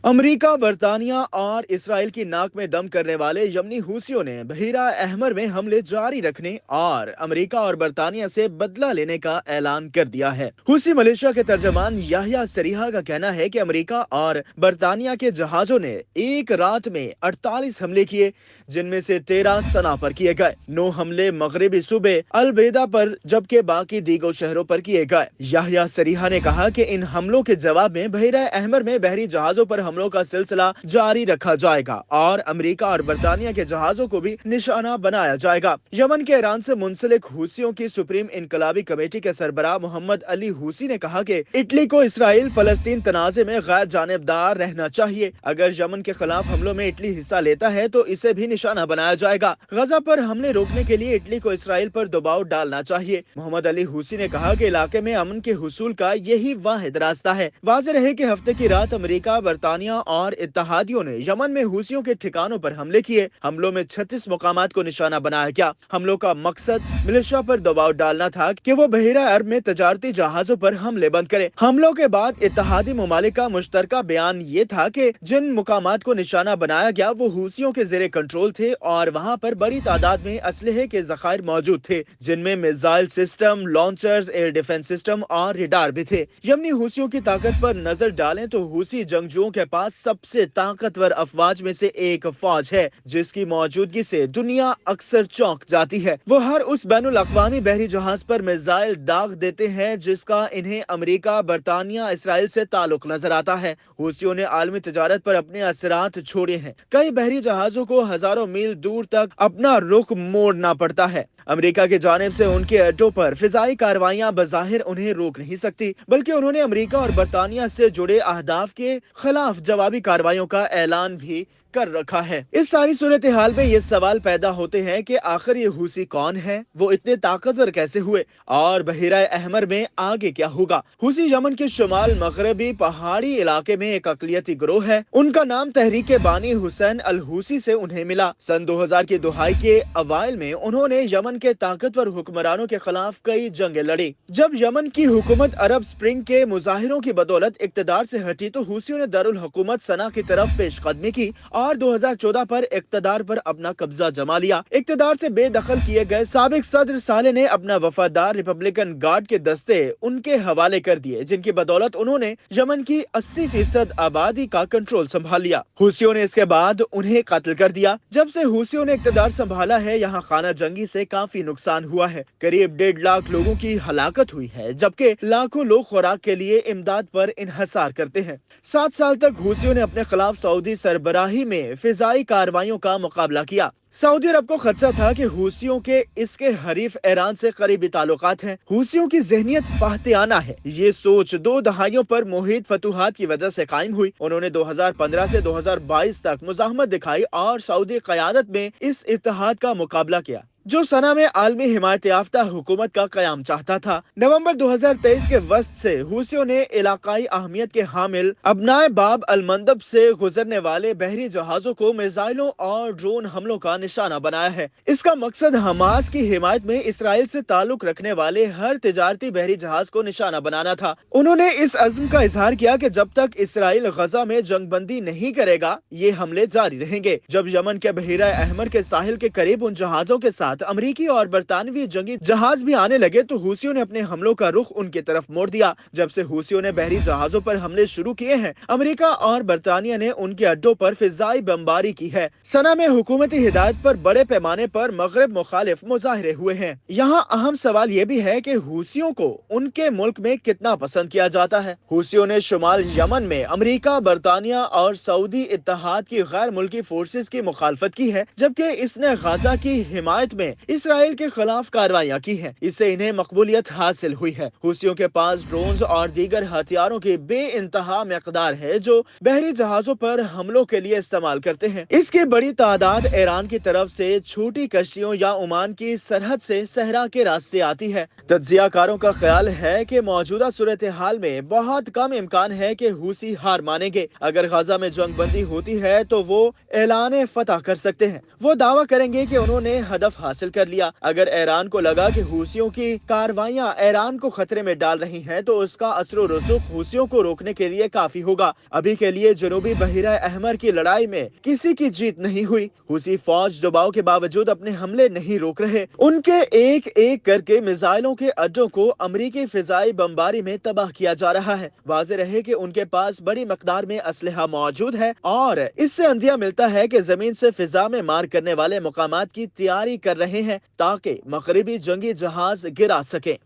America, बरतानिया और Israel की नाक में दम करने वाले यमनी हूसियों ने बहीरा अहमर में हमले जारी रखने और अमेरिका और बरतानिया से बदला लेने का ऐलान कर दिया है। हूसी मलेशिया के तर्जमान याहिया सरीहा का कहना है कि अमेरिका और बरतानिया के जहाजों ने एक रात में 48 हमले किए, जिनमें से 13 सना पर किए गए। 9 हमले मगरबी सूबे अलबेदा पर, जबकि बाकी दीगो शहरों पर किए गए। याहिया सरीहा ने कहा कि इन हमलों के जवाब में बहीरा अहमर में बहरी जहाजों पर हमलों का सिलसिला जारी रखा जाएगा और अमेरिका और बरतानिया के जहाजों को भी निशाना बनाया जाएगा। यमन के ईरान से मुंसलिक हूसियों की सुप्रीम इनकलाबी कमेटी के सरबराह मोहम्मद अली हूसी ने कहा कि इटली को इसराइल फलस्तीन तनाज़े में गैर जानिबदार रहना चाहिए। अगर यमन के खिलाफ हमलों में इटली हिस्सा लेता है तो इसे भी निशाना बनाया जाएगा। गजा पर हमले रोकने के लिए इटली को इसराइल पर दबाव डालना चाहिए। मोहम्मद अली हूसी ने कहा कि इलाके में अमन के हुसूल का यही वाहिद रास्ता है। वाज़ेह रहे कि हफ्ते की रात अमेरिका, बरतानिया और इत्तहादियों ने यमन में हूसियों के ठिकानों पर हमले किए। हमलों में 36 मुकामात को निशाना बनाया गया। हमलों का मकसद मिलिशिया पर दबाव डालना था कि वो बहीरा अरब में तजारती जहाजों पर हमले बंद करे। हमलों के बाद इत्तहादी ममालिक का मुश्तरका बयान ये था कि जिन मुकामात को निशाना बनाया गया वो हूसियों के ज़ेरे कंट्रोल थे और वहाँ पर बड़ी तादाद में असलहे के ज़खायर मौजूद थे, जिनमें missile system, launchers, air defence system और रिडार भी थे। यमनी हूसियों की ताकत पर नजर डालें तो हूसी जंगजुओं के पास सबसे ताकतवर अफवाज में से एक फौज है, जिसकी मौजूदगी से दुनिया अक्सर चौंक जाती है। वो हर उस बैनुल अक़वामी बहरी जहाज पर मिसाइल दाग देते हैं जिसका इन्हें अमेरिका, बरतानिया, इसराइल से ताल्लुक नजर आता है। हूसियों ने आलमी तिजारत पर अपने असरात छोड़े हैं। कई बहरी जहाजों को हजारों मील दूर तक अपना रुख मोड़ना पड़ता है। अमेरिका की जानिब से उनके अड्डों पर फिजाई कार्रवाइयां बज़ाहिर उन्हें रोक नहीं सकती, बल्कि उन्होंने अमेरिका और बरतानिया से जुड़े अहदाफ के खिलाफ जवाबी कार्रवाइयों का ऐलान भी कर रखा है। इस सारी सूरत हाल में ये सवाल पैदा होते हैं कि आखिर ये हूसी कौन है, वो इतने ताकतवर कैसे हुए और बहीरा अहमर में आगे क्या होगा। हूसी यमन के शुमाल मगरबी पहाड़ी इलाके में एक अकलियती ग्रोह है। उनका नाम तहरीक बानी हुसैन अल हूसी से उन्हें मिला। सन 2000 की दुहाई के अवाइल में उन्होंने यमन के ताकतवर हुक्मरानों के खिलाफ कई जंगें लड़ी। जब यमन की हुकूमत अरब स्प्रिंग के मुजाहिरों की बदौलत इक्तदार से हटी तो हूसियों ने दारुल हुकूमत सना की तरफ पेशकदमी की और 2014 पर इक्तदार पर अपना कब्जा जमा लिया। इक्तदार से बेदखल किए गए साबिक सदर साले ने अपना वफादार रिपब्लिकन गार्ड के दस्ते उनके हवाले कर दिए, जिनकी बदौलत उन्होंने यमन की 80% आबादी का कंट्रोल संभाल लिया। हूसियों ने इसके बाद उन्हें कत्ल कर दिया। जब से हूसियों ने इक्तदार संभाला है, यहाँ खाना जंगी से काफी नुकसान हुआ है। करीब 1.5 लाख लोगों की हलाकत हुई है, जबकि लाखों लोग खुराक के लिए इमदाद पर इन्हसार करते हैं। 7 साल तक हूसियों ने अपने खिलाफ सऊदी सरबराही में फिजाई कार्रवाइयों का मुकाबला किया। सऊदी अरब को खदशा था कि हूसियों के इसके हरीफ ईरान से करीबी ताल्लुकात हैं। हूसियों की ज़हनियत फाहतियाना है। ये सोच 2 दहाइयों पर मुहित फतूहात की वजह से कायम हुई। उन्होंने 2015 से 2022 तक मुज़ाहमत दिखाई और सऊदी क़यादत में इस इत्तेहाद का मुकाबला किया, जो सना में आलमी हिमायत याफ्ता हुकूमत का कयाम चाहता था। नवंबर 2023 के वस्त से हूसियों ने इलाकाई अहमियत के हामिल अबनाए बाब अल मंदब से गुजरने वाले बहरी जहाजों को मिसाइलों और ड्रोन हमलों का निशाना बनाया है। इसका मकसद हमास की हिमायत में इसराइल से ताल्लुक रखने वाले हर तिजारती बहरी जहाज को निशाना बनाना था। उन्होंने इस अज़्म का इजहार किया कि जब तक इसराइल गजा में जंगबंदी नहीं करेगा, ये हमले जारी रहेंगे। जब यमन के बहीरा अहमर के साहिल के करीब उन जहाजों के साथ अमेरिकी और बरतानवी जंगी जहाज भी आने लगे तो हूसियों ने अपने हमलों का रुख उनकी तरफ मोड़ दिया। जब से हूसियों ने बहरी जहाजों पर हमले शुरू किए हैं, अमेरिका और बरतानिया ने उनके अड्डों पर फिजाई बमबारी की है। सना में हुकूमती हिदायत पर बड़े पैमाने पर मगरब मुखालिफ मुजाहरे हुए हैं। यहाँ अहम सवाल ये भी है कि हूसियों को उनके मुल्क में कितना पसंद किया जाता है। हूसियों ने शुमाल यमन में अमेरिका, बरतानिया और सऊदी इत्तेहाद की गैर मुल्की फोर्सेस की मुखालफत की है, जबकि इसने गाजा की हिमायत में इसराइल के खिलाफ कार्रवाइयां की हैं। इससे इन्हें मकबूलियत हासिल हुई है। हूसियों के पास ड्रोन्स और दीगर हथियारों की बेइंतहा मकदार है, जो बहरी जहाजों पर हमलों के लिए इस्तेमाल करते हैं। इसकी बड़ी तादाद ईरान की तरफ से छोटी कश्तियों या ओमान की सरहद से सहरा के रास्ते आती है। तज्जियाकारों का ख्याल है कि मौजूदा सूरत हाल में बहुत कम इम्कान है कि हूसी हार मानेंगे। अगर गाजा में जंग बंदी होती है तो वो ऐलान फतह कर सकते हैं। वो दावा करेंगे कि उन्होंने हदफ हासिल कर लिया। अगर ईरान को लगा कि हूसियों की कार्रवाइयां ईरान को खतरे में डाल रही हैं, तो उसका असर रसूख हूसियों को रोकने के लिए काफी होगा। अभी के लिए जनूबी बहिरा अहमर की लड़ाई में किसी की जीत नहीं हुई। हूसी फौज दबाव के बावजूद अपने हमले नहीं रोक रहे। उनके एक एक करके मिसाइलों के अड्डों को अमरीकी फिजाई बमबारी में तबाह किया जा रहा है। वाज़ेह रहे कि उनके पास बड़ी मकदार में असलहा मौजूद है और इससे अंदिया मिलता है कि जमीन से फिजा में मार करने वाले मुकामात की तैयारी कर रहे हैं ताकि मगरिबी जंगी जहाज गिरा सके।